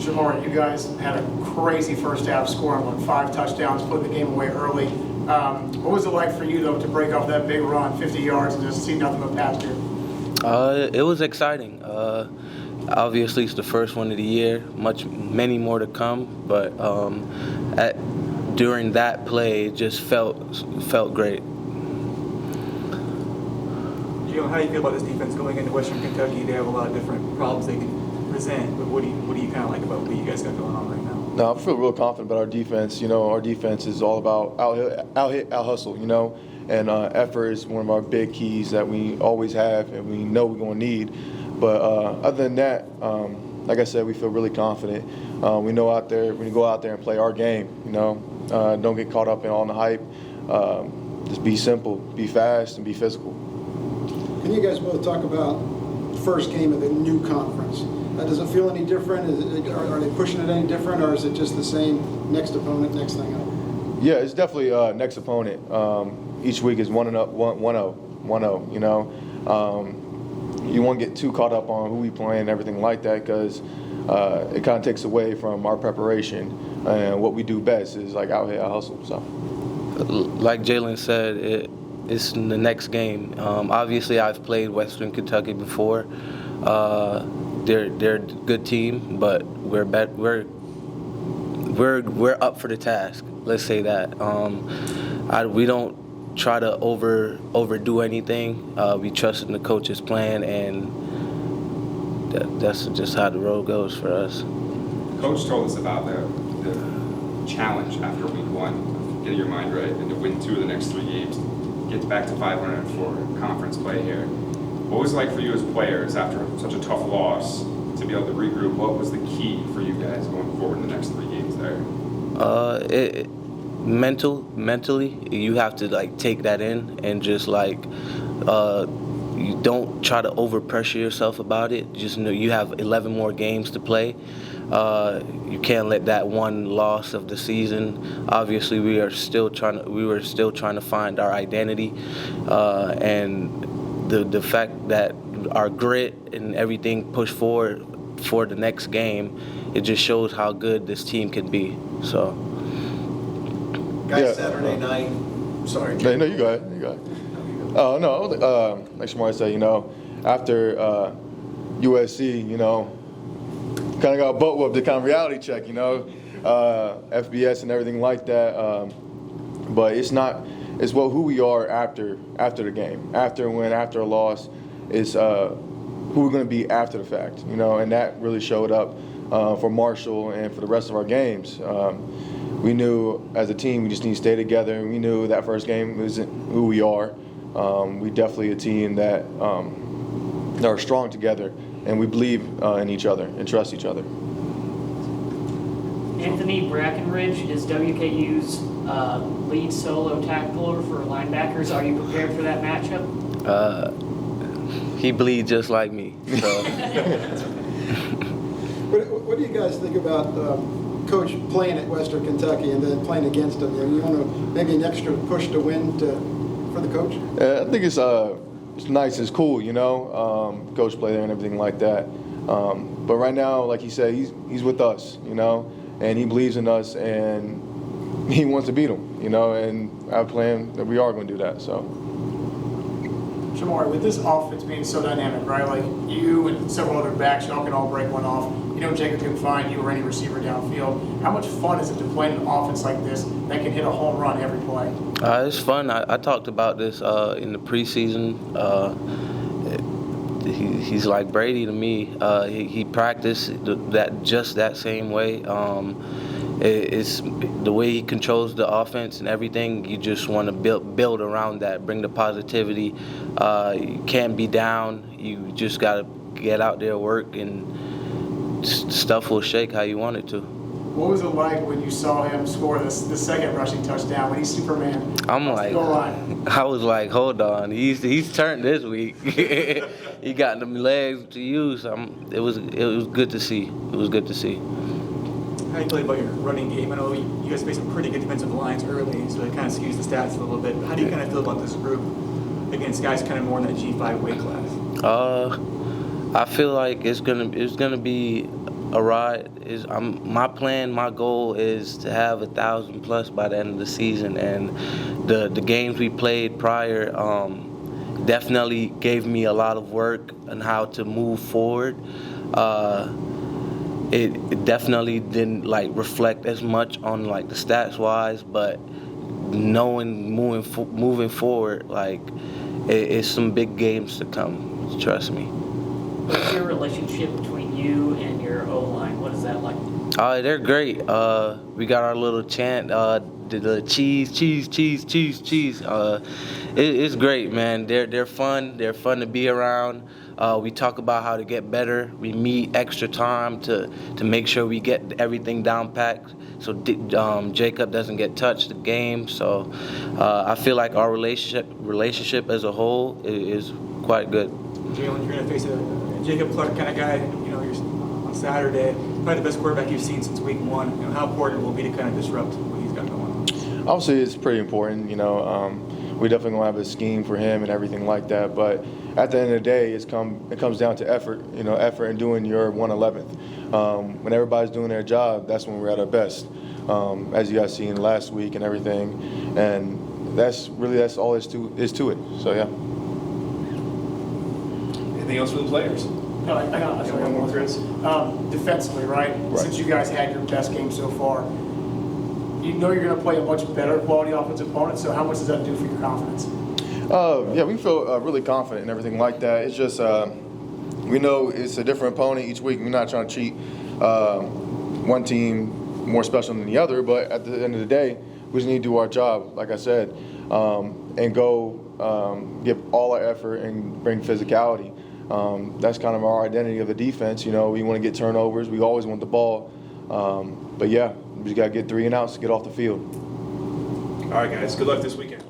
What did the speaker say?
Jamar, you guys had a crazy first half, scoring 5 touchdowns, putting the game away early. What was it like for you, though, to break off that big run, 50 yards, and just see nothing but pasture? It was exciting. Obviously, it's the first one of the year. Many more to come. But during that play, it just felt great. How do you feel about this defense going into Western Kentucky? They have a lot of different problems they can present, but what do you kind of like about what you guys got going on right now? No, I feel real confident about our defense. Our defense is all about out hustle, and effort is one of our big keys that we always have and we know we're going to need. But other than that, like I said, we feel really confident. We know out there, when you go out there and play our game, don't get caught up in all the hype. Just be simple, be fast, and be physical. Can you guys both talk about the first game of the new conference? Does it feel any different? Are they pushing it any different, or is it just the same next opponent, next thing up? Yeah, it's definitely next opponent. Each week is 1-0, 1-0. You won't get too caught up on who we play and everything like that, because it kind of takes away from our preparation, and what we do best is like out here, out hustle. So, like Jalen said, it's the next game. Obviously, I've played Western Kentucky before. They're a good team, but we're up for the task. Let's say that. We don't try to overdo anything. We trust in the coach's plan, and that's just how the road goes for us. Coach told us about the challenge after week 1, getting your mind right, and to win 2 of the next 3 games, get back to 500 for conference play here. What was it like for you as players after such a tough loss to be able to regroup? What was the key for you guys going forward in the next 3 games there? Mentally, you have to take that in and just you don't try to overpressure yourself about it. Just know you have 11 more games to play. You can't let that one loss of the season. Obviously, we were still trying to find our identity, and the fact that our grit and everything pushed forward for the next game, it just shows how good this team can be. So, guys, Saturday night. Sorry. No, you got it. You got it. Oh no, like Shamar said, after USC, kind of got butt whooped, the kind of reality check, FBS and everything like that. But it's not. It's who we are after the game, after a win, after a loss. It's who we're going to be after the fact, and that really showed up for Marshall and for the rest of our games. We knew as a team we just need to stay together, and we knew that first game isn't who we are. We definitely a team that are strong together, and we believe in each other and trust each other. Anthony Brackenridge is WKU's lead solo tackler for linebackers. Are you prepared for that matchup? He bleeds just like me. So. What do you guys think about Coach playing at Western Kentucky and then playing against him? You want to maybe an extra push to win for the coach? I think it's nice, it's cool, coach play there and everything like that. But right now, like he said, he's with us, and he believes in us, and he wants to beat them, and I have a plan that we are going to do that. So, Jamar, with this offense being so dynamic, right? Like you and several other backs, y'all can all break one off. Jacob can find you or any receiver downfield. How much fun is it to play in an offense like this that can hit a home run every play? It's fun. I talked about this in the preseason. He's like Brady to me. He practiced that same way. It's the way he controls the offense and everything. You just want to build around that, bring the positivity. You can't be down. You just got to get out there, work, and stuff will shake how you want it to. What was it like when you saw him score the second rushing touchdown when he's Superman? I was like, hold on, he's turned this week. He got them legs to use. It was good to see. It was good to see. How do you feel about your running game? I know you guys face some pretty good defensive lines early, so it kind of skews the stats a little bit. But how do you kind of feel about this group against guys kind of more in that G5 weight class? I feel like it's gonna be a ride. My plan, my goal is to have 1,000+ by the end of the season, and the games we played prior definitely gave me a lot of work on how to move forward. It definitely didn't reflect as much on the stats wise, but knowing moving forward, it's some big games to come. Trust me. What's your relationship between you and your O-line? What is that like? They're great. We got our little chant, the cheese. It's great, man. They're fun. They're fun to be around. We talk about how to get better. We meet extra time to make sure we get everything down packed, so Jacob doesn't get touched the game. So I feel like our relationship as a whole is quite good. Jalen, you're going to face a Jacob Clark kind of guy. You're on Saturday, probably the best quarterback you've seen since week 1. How important will it be to kind of disrupt what he's got going on? Obviously, it's pretty important. We definitely gonna have a scheme for him and everything like that. But at the end of the day, it comes down to effort. Effort in doing your 1/11th. When everybody's doing their job, that's when we're at our best. As you guys seen last week and everything, and that's all is to it. So yeah. Anything else for the players? No, I got one more, Chris. Defensively, right? Since you guys had your best game so far, you know you're going to play a much better quality offensive opponent, so how much does that do for your confidence? Yeah, we feel really confident and everything like that. It's just we know it's a different opponent each week. We're not trying to cheat one team more special than the other, but at the end of the day, we just need to do our job, like I said, and go give all our effort and bring physicality. That's kind of our identity of the defense. We want to get turnovers. We always want the ball. But yeah, we just got to get 3 and outs to get off the field. All right, guys. Good luck this weekend.